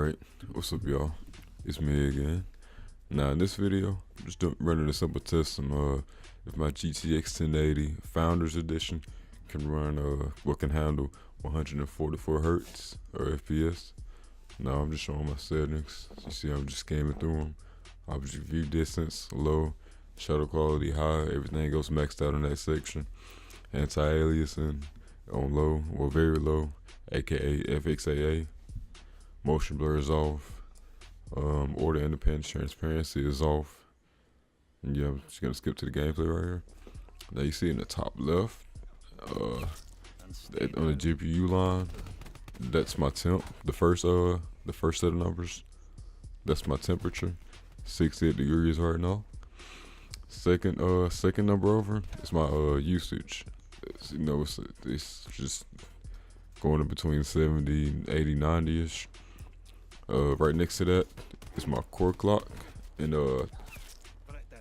Alright, what's up y'all? It's me again. Now in this video, I'm just running a simple test on if my GTX 1080 Founders Edition can run what can handle 144 hertz or FPS. Now I'm just showing my settings. You see I'm just scamming through them. Object view distance low, shutter quality high, everything else maxed out in that section. Anti-aliasing on low or very low, aka FXAA. Motion blur is off. Order independent transparency is off. And yeah, I'm just gonna skip to the gameplay right here. Now you see in the top left, on the GPU line, that's my temp. The first set of numbers, that's my temperature. 68 degrees right now. Second number over is my usage. It's just going in between 70, 80, 90-ish. Right next to that is my core clock, and I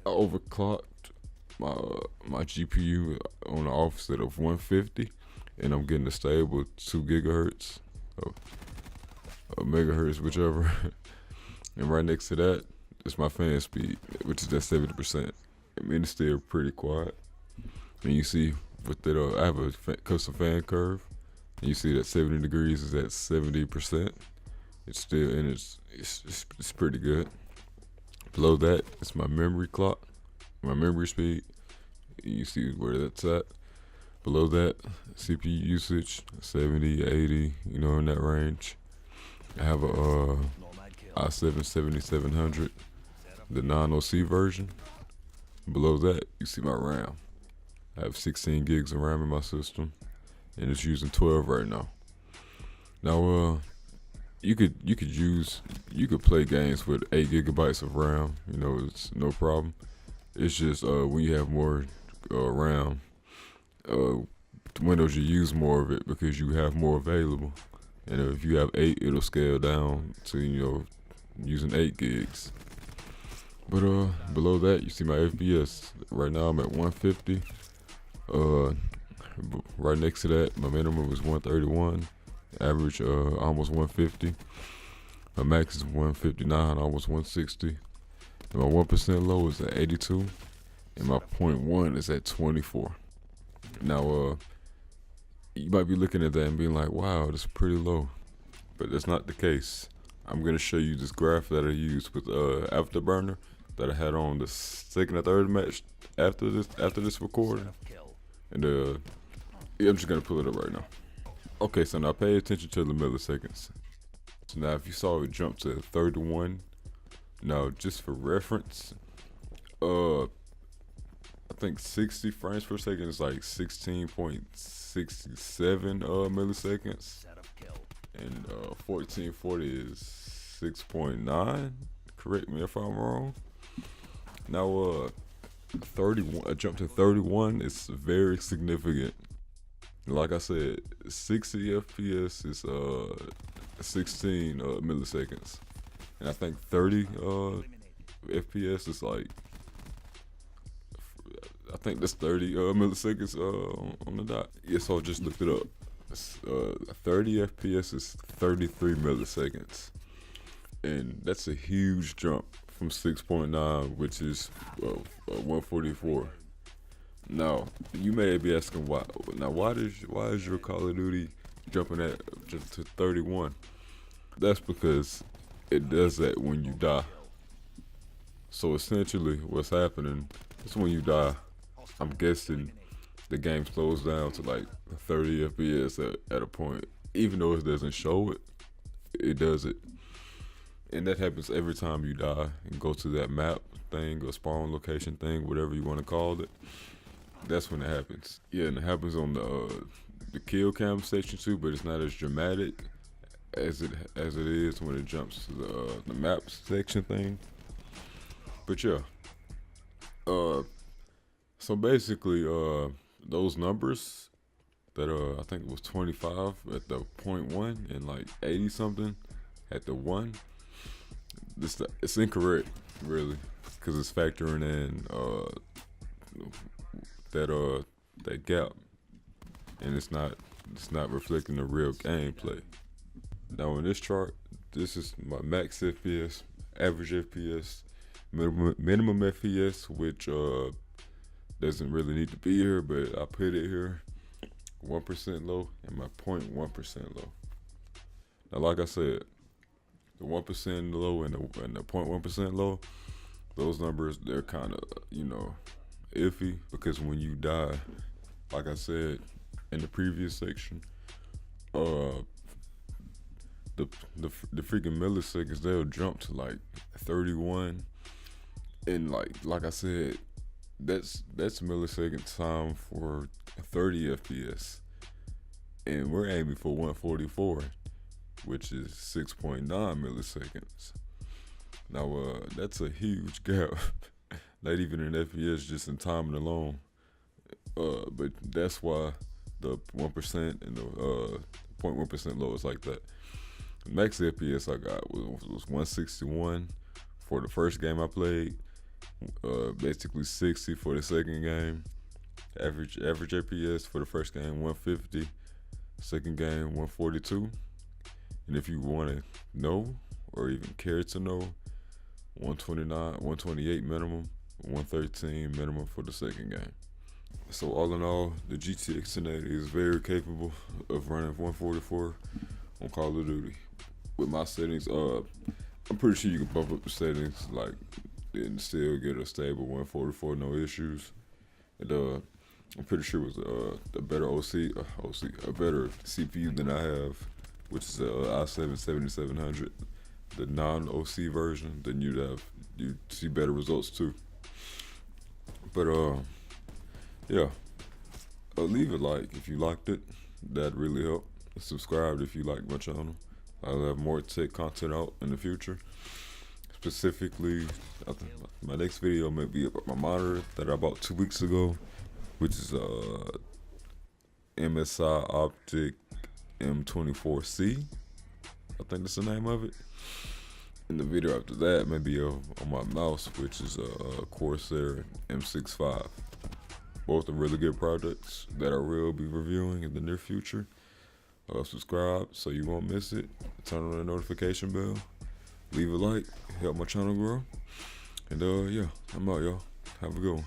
overclocked my GPU on the offset of 150, and I'm getting a stable 2 gigahertz, megahertz, whichever. And right next to that is my fan speed, which is at 70%. I mean, it's still pretty quiet. And you see with that, I have a custom fan curve, and you see that 70 degrees is at 70%. It's still in it's pretty good. Below that, it's my memory clock, my memory speed. You see where that's at. Below that, CPU usage, 70, 80, you know, in that range. I have a i7-7700, the non-OC version. Below that, you see my RAM. I have 16 gigs of RAM in my system, and it's using 12 right now. Now, you could play games with 8 gigabytes of RAM. You know, it's no problem. It's just when you have more RAM, Windows, you use more of it because you have more available. And if you have 8, it'll scale down to, you know, using 8 gigs. But below that, you see my FPS. Right now I'm at 150. Right next to that, my minimum is 131. Average almost 150. My max is 159, almost 160. And my 1% low is at 82, and my 0.1 is at 24. Now, you might be looking at that and being like, "Wow, that's pretty low," but that's not the case. I'm gonna show you this graph that I used with Afterburner that I had on the second or third match after this recording, and yeah, I'm just gonna pull it up right now. Okay, so now pay attention to the milliseconds. So now if you saw it jump to 31, now just for reference, I think 60 frames per second is like 16.67 milliseconds, and 1440 is 6.9. Correct me if I'm wrong. Now 31, a jump to 31 is very significant. Like I said, 60 FPS is 16 milliseconds, and I think 30 FPS is like, I think that's 30 milliseconds on the dot. Yeah, so I just looked it up. 30 FPS is 33 milliseconds, and that's a huge jump from 6.9, which is 144. Now, you may be asking why. Now, why is your Call of Duty jumping at just to 31? That's because it does that when you die. So essentially, what's happening is when you die, I'm guessing the game slows down to like 30 FPS at a point. Even though it doesn't show it, it does it. And that happens every time you die and go to that map thing or spawn location thing, whatever you want to call it. That's when it happens. Yeah, and it happens on the kill cam section too, but it's not as dramatic as it is when it jumps to the map section thing. But yeah, so basically, those numbers that I think it was 25 at the 0.1 and like 80 something at the 1. It's incorrect, really, because it's factoring in that gap, and it's not reflecting the real gameplay. Now in this chart, this is my max FPS, average FPS, minimum FPS, which doesn't really need to be here, but I put it here. 1% low and my 0.1% low. Now, like I said, the 1% low and the 0.1% low, those numbers, they're kind of, iffy, because when you die, like I said in the previous section, the freaking milliseconds, they'll jump to like 31, and like I said, that's millisecond time for 30 FPS, and we're aiming for 144, which is 6.9 milliseconds. Now, that's a huge gap. Not even in FPS, just in timing alone. But that's why the 1% and the 0.1% low is like that. Max FPS I got was 161 for the first game I played. Basically 60 for the second game. Average FPS for the first game 150. Second game 142. And if you want to know or even care to know, 129, 128 minimum, 113 minimum for the second game. So all in all, the GTX 1080 is very capable of running 144 on Call of Duty. With my settings, I'm pretty sure you can bump up the settings and still get a stable 144, no issues. And I'm pretty sure it was a better a better CPU than I have, which is a i7 7700, the non-OC version. Then you'd see better results too. But yeah, leave a like if you liked it. That'd really help. Subscribe if you like my channel. I'll have more tech content out in the future. Specifically, I think my next video may be about my monitor that I bought 2 weeks ago, which is MSI Optic M24C. I think that's the name of it. And the video after that may be on my mouse, which is a Corsair M65. Both are really good products that I will be reviewing in the near future. Subscribe so you won't miss it. Turn on the notification bell. Leave a like. Help my channel grow. And yeah, I'm out, y'all. Have a good one.